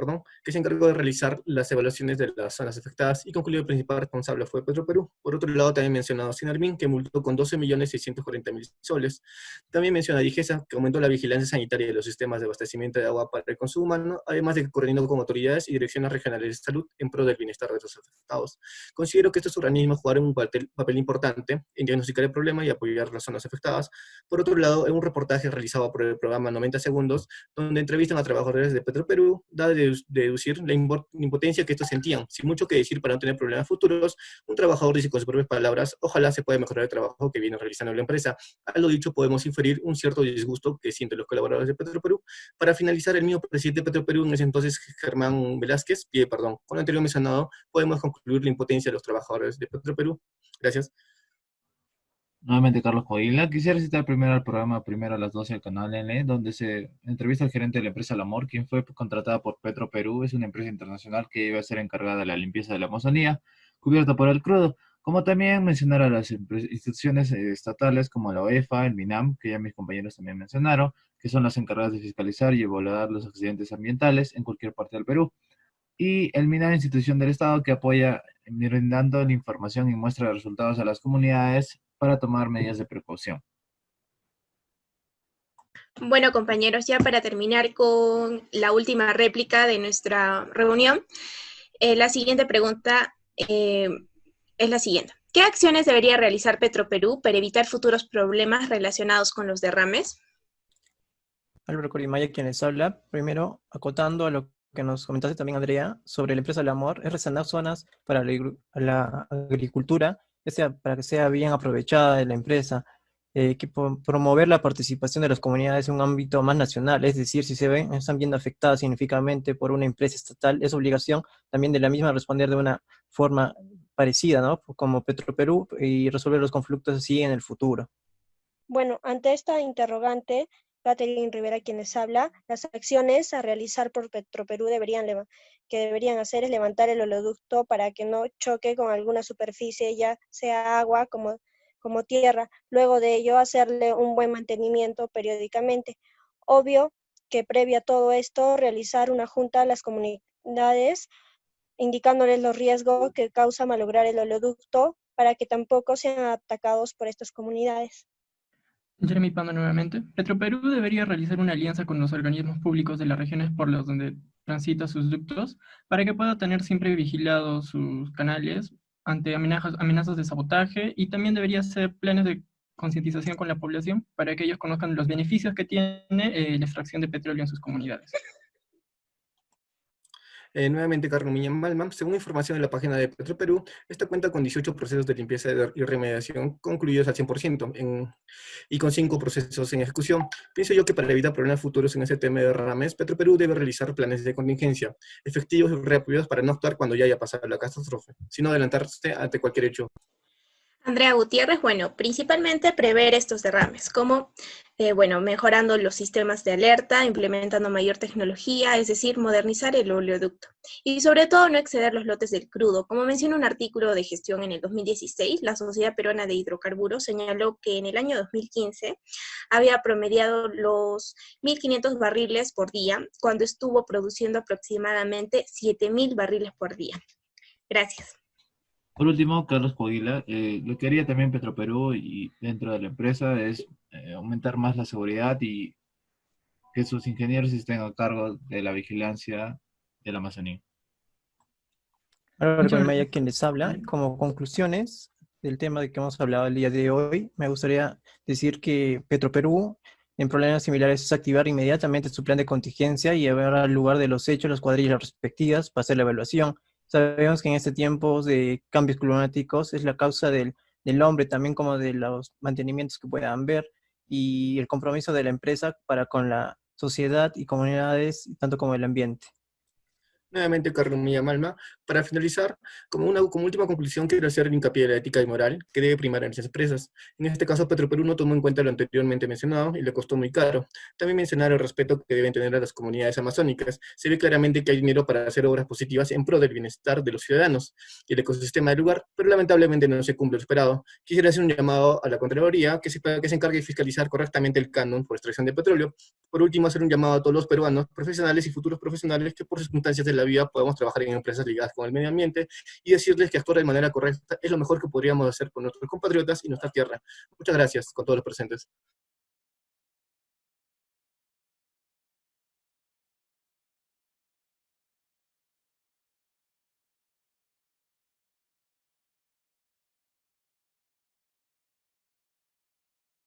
que se encargó de realizar las evaluaciones de las zonas afectadas y concluyó que el principal responsable fue Petroperú. Por otro lado, también menciona a Sinarmin, que multó con 12.640.000 soles. También menciona a Digesa, que aumentó la vigilancia sanitaria de los sistemas de abastecimiento de agua para el consumo humano, además de que coordinó con autoridades y direcciones regionales de salud en pro del bienestar de los afectados. Considero que estos organismos jugaron un papel importante en diagnosticar el problema y apoyar las zonas afectadas. Por otro lado, en un reportaje realizado por el programa 90 Segundos, donde entrevistan a trabajadores de Petroperú, da de deducir la impotencia que estos sentían. Sin mucho que decir para no tener problemas futuros, un trabajador dice con sus propias palabras: ojalá se pueda mejorar el trabajo que viene realizando la empresa. A lo dicho podemos inferir un cierto disgusto que sienten los colaboradores de Petroperú. Para finalizar, el mismo presidente de Petroperú, en ese entonces Germán Velázquez, pide perdón. Con lo anterior mencionado, podemos concluir la impotencia de los trabajadores de Petroperú. Gracias. Nuevamente Carlos Coahuila. Quisiera citar primero al programa Primero a las 12 del canal N, donde se entrevista al gerente de la empresa Lamor, quien fue contratada por Petroperú. Es una empresa internacional que iba a ser encargada de la limpieza de la Amazonía, cubierta por el crudo. Como también mencionar a las instituciones estatales como la OEFA, el MINAM, que ya mis compañeros también mencionaron, que son las encargadas de fiscalizar y evaluar los accidentes ambientales en cualquier parte del Perú. Y el MINAM, institución del Estado que apoya brindando la información y muestra de resultados a las comunidades para tomar medidas de precaución. Bueno, compañeros, ya para terminar con la última réplica de nuestra reunión, la siguiente pregunta es la siguiente. ¿Qué acciones debería realizar Petroperú para evitar futuros problemas relacionados con los derrames? Álvaro Corimaya, quien les habla. Primero, acotando a lo que nos comentaste también, Andrea, sobre la empresa Lamor, es resanar zonas para la agricultura, para que sea bien aprovechada de la empresa, promover la participación de las comunidades en un ámbito más nacional, es decir, si están viendo afectadas significativamente por una empresa estatal, es obligación también de la misma responder de una forma parecida, ¿no? Como Petroperú, y resolver los conflictos así en el futuro. Bueno, ante esta interrogante, Catherine Rivera, quien les habla, las acciones a realizar por Petroperú que deberían hacer es levantar el oleoducto para que no choque con alguna superficie, ya sea agua como tierra. Luego de ello, hacerle un buen mantenimiento periódicamente. Obvio que previo a todo esto, realizar una junta a las comunidades, indicándoles los riesgos que causa malograr el oleoducto para que tampoco sean atacados por estas comunidades. Jeremy Pando nuevamente. Petroperú debería realizar una alianza con los organismos públicos de las regiones por las donde transita sus ductos para que pueda tener siempre vigilados sus canales ante amenazas de sabotaje, y también debería hacer planes de concientización con la población para que ellos conozcan los beneficios que tiene la extracción de petróleo en sus comunidades. Nuevamente, Carlos Miña Malma. Según información en la página de Petroperú, esta cuenta con 18 procesos de limpieza y remediación concluidos al 100% y con 5 procesos en ejecución. Pienso yo que para evitar problemas futuros en ese tema de derrames, Petroperú debe realizar planes de contingencia efectivos y rápidos para no actuar cuando ya haya pasado la catástrofe, sino adelantarse ante cualquier hecho. Andrea Gutiérrez, bueno, principalmente prever estos derrames, como, bueno, mejorando los sistemas de alerta, implementando mayor tecnología, es decir, modernizar el oleoducto. Y sobre todo no exceder los lotes del crudo. Como menciona un artículo de gestión en el 2016, la Sociedad Peruana de Hidrocarburos señaló que en el año 2015 había promediado los 1.500 barriles por día, cuando estuvo produciendo aproximadamente 7.000 barriles por día. Gracias. Por último, Carlos Coahuila, lo que haría también Petroperú y dentro de la empresa es aumentar más la seguridad y que sus ingenieros estén a cargo de la vigilancia de la Amazonía. Álvaro Muchas Corimaya, gracias. quien les habla. Como conclusiones del tema de que hemos hablado el día de hoy, me gustaría decir que Petroperú, en problemas similares, es activar inmediatamente su plan de contingencia y llevar al lugar de los hechos las cuadrillas respectivas para hacer la evaluación. Sabemos que en este tiempo de cambios climáticos es la causa del hombre, también como de los mantenimientos que puedan ver y el compromiso de la empresa para con la sociedad y comunidades, tanto como el ambiente. Nuevamente, Carlos Milla Malma. Para finalizar, como última conclusión, quiero hacer hincapié en la ética y moral que debe primar en las empresas. En este caso, Petroperú no tomó en cuenta lo anteriormente mencionado y le costó muy caro. También mencionar el respeto que deben tener a las comunidades amazónicas. Se ve claramente que hay dinero para hacer obras positivas en pro del bienestar de los ciudadanos y el ecosistema del lugar, pero lamentablemente no se cumple lo esperado. Quisiera hacer un llamado a la Contraloría que se encargue de fiscalizar correctamente el canon por extracción de petróleo. Por último, hacer un llamado a todos los peruanos, profesionales y futuros profesionales, que por circunstancias de la vida podemos trabajar en empresas ligadas con el medio ambiente y decirles que actuar de manera correcta es lo mejor que podríamos hacer por nuestros compatriotas y nuestra tierra. Muchas gracias con todos los presentes.